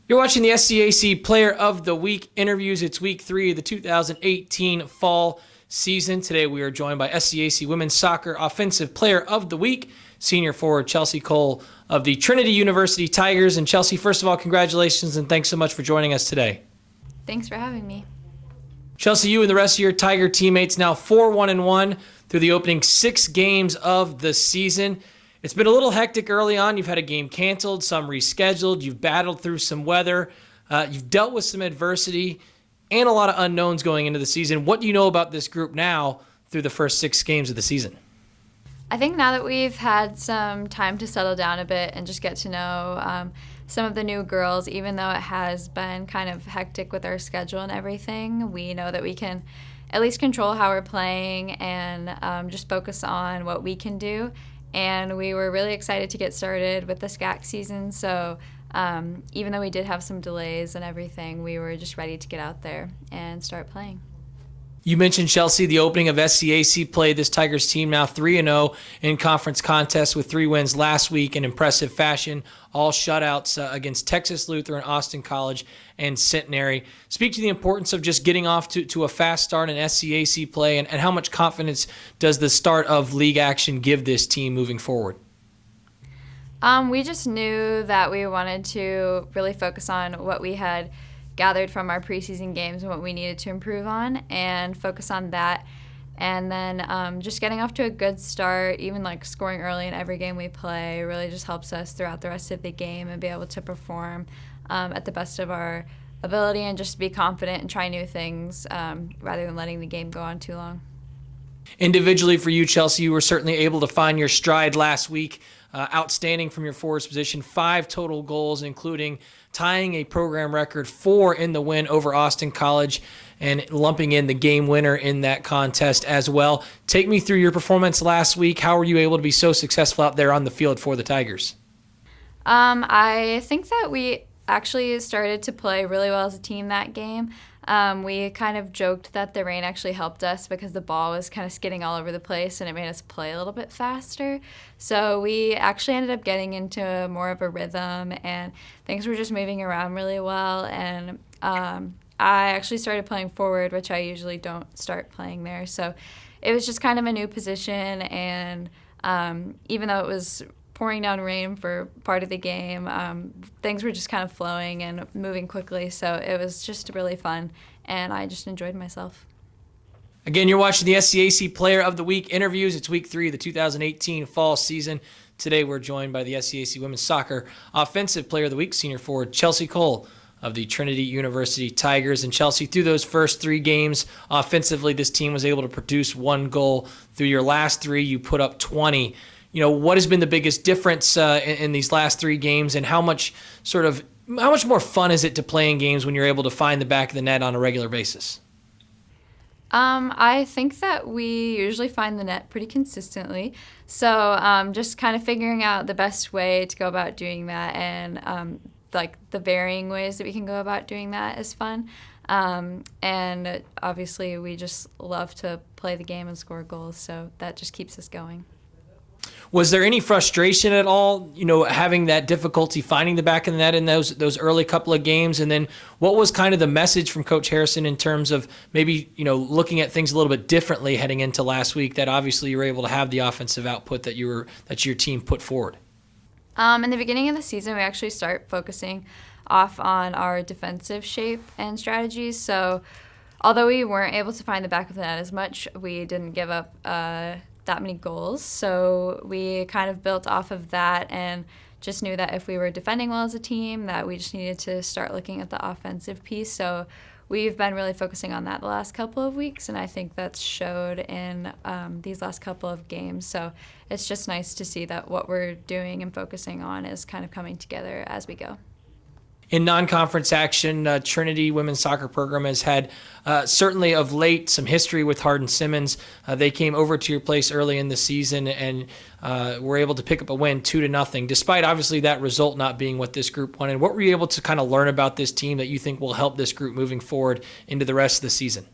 You're watching the SCAC Player of the Week interviews. It's week 3 of the 2018 fall season. Today we are joined by SCAC Women's Soccer Offensive Player of the Week, senior forward Chelsea Cole of the Trinity University Tigers. And Chelsea, first of all, congratulations and thanks so much for joining us today. Thanks for having me. Chelsea, you and the rest of your Tiger teammates now 4-1-1 through the opening 6 games of the season. It's been a little hectic early on. You've had a game canceled, some rescheduled. You've battled through some weather. You've dealt with some adversity and a lot of unknowns going into the season. What do you know about this group now through the first 6 games of the season? I think now that we've had some time to settle down a bit and just get to know some of the new girls, even though it has been kind of hectic with our schedule and everything, we know that we can at least control how we're playing and just focus on what we can do. And we were really excited to get started with the SCAC season. So even though we did have some delays and everything, we were just ready to get out there and start playing. You mentioned, Chelsea, the opening of SCAC play. This Tigers team now 3-0 in conference contests with 3 wins last week in impressive fashion, all shutouts against Texas Lutheran, Austin College, and Centenary. Speak to the importance of just getting off to a fast start in SCAC play, and how much confidence does the start of league action give this team moving forward? We just knew that we wanted to really focus on what we had gathered from our preseason games and what we needed to improve on and focus on that. And then just getting off to a good start, even like scoring early in every game we play, really just helps us throughout the rest of the game and be able to perform at the best of our ability and just be confident and try new things rather than letting the game go on too long. Individually for you, Chelsea, you were certainly able to find your stride last week. Outstanding from your forwards position, 5 total goals, including tying a program record 4 in the win over Austin College and lumping in the game winner in that contest as well. Take me through your performance last week. How were you able to be so successful out there on the field for the Tigers? I think that we actually started to play really well as a team that game. We kind of joked that the rain actually helped us because the ball was kind of skidding all over the place and it made us play a little bit faster. So we actually ended up getting into more of a rhythm and things were just moving around really well. And I actually started playing forward, which I usually don't start playing there. So it was just kind of a new position, and even though it was pouring down rain for part of the game, things were just kind of flowing and moving quickly, so it was just really fun, and I just enjoyed myself. Again, you're watching the SCAC Player of the Week interviews. It's week 3 of the 2018 fall season. Today we're joined by the SCAC Women's Soccer Offensive Player of the Week, senior forward Chelsea Cole of the Trinity University Tigers. And Chelsea, through those first 3 games, offensively, this team was able to produce 1 goal. Through your last 3, you put up 20. You know, what has been the biggest difference in these last 3 games, and how much more fun is it to play in games when you're able to find the back of the net on a regular basis? I think that we usually find the net pretty consistently. So just kind of figuring out the best way to go about doing that, and like the varying ways that we can go about doing that is fun. And obviously we just love to play the game and score goals, so that just keeps us going. Was there any frustration at all, having that difficulty finding the back of the net in those early couple of games? And then what was kind of the message from Coach Harrison in terms of maybe, looking at things a little bit differently heading into last week, that obviously you were able to have the offensive output that your team put forward? In the beginning of the season, we actually start focusing off on our defensive shape and strategies. So although we weren't able to find the back of the net as much, we didn't give up that many goals. So we kind of built off of that and just knew that if we were defending well as a team, that we just needed to start looking at the offensive piece. So we've been really focusing on that the last couple of weeks, and I think that's showed in these last couple of games. So it's just nice to see that what we're doing and focusing on is kind of coming together as we go. In non-conference action, Trinity women's soccer program has had certainly of late some history with Simmons. They came over to your place early in the season and were able to pick up a win 2-0, despite obviously that result not being what this group wanted. What were you able to kind of learn about this team that you think will help this group moving forward into the rest of the season?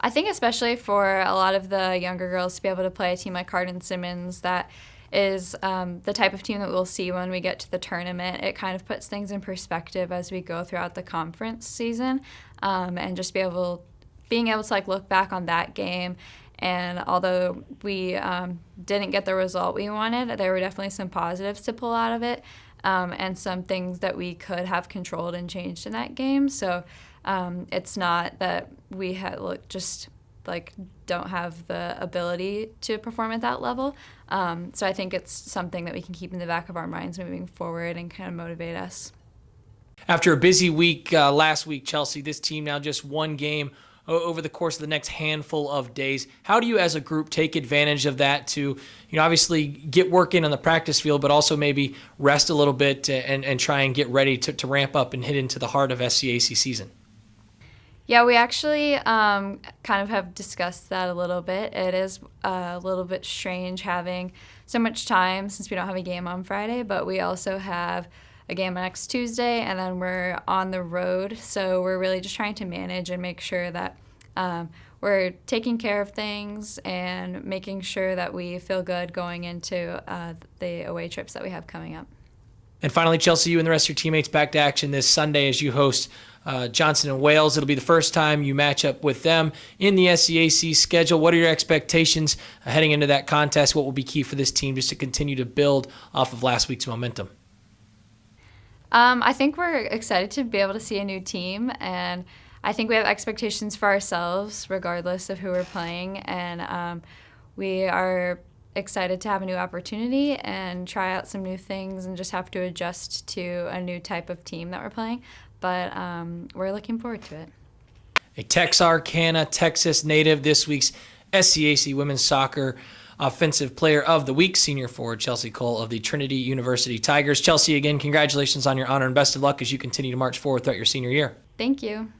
I think especially for a lot of the younger girls to be able to play a team like Simmons, that is the type of team that we'll see when we get to the tournament. It kind of puts things in perspective as we go throughout the conference season, and just being able to look back on that game. And although we didn't get the result we wanted, there were definitely some positives to pull out of it, and some things that we could have controlled and changed in that game. So it's not that we had don't have the ability to perform at that level. So I think it's something that we can keep in the back of our minds moving forward and kind of motivate us. After a busy week last week, Chelsea, this team now just one game over the course of the next handful of days. How do you as a group take advantage of that to, obviously get work in on the practice field, but also maybe rest a little bit and try and get ready to ramp up and hit into the heart of SCAC season? Yeah, we actually kind of have discussed that a little bit. It is a little bit strange having so much time since we don't have a game on Friday, but we also have a game next Tuesday, and then we're on the road. So we're really just trying to manage and make sure that we're taking care of things and making sure that we feel good going into the away trips that we have coming up. And finally, Chelsea, you and the rest of your teammates back to action this Sunday as you host Johnson and Wales. It'll be the first time you match up with them in the SCAC schedule. What are your expectations heading into that contest? What will be key for this team just to continue to build off of last week's momentum? I think we're excited to be able to see a new team, and I think we have expectations for ourselves regardless of who we're playing, and we are excited to have a new opportunity and try out some new things and just have to adjust to a new type of team that we're playing. But we're looking forward to it. A Texarkana, Texas native, this week's SCAC women's soccer offensive player of the week, senior forward Chelsea Cole of the Trinity University Tigers. Chelsea, again, congratulations on your honor and best of luck as you continue to march forward throughout your senior year. Thank you.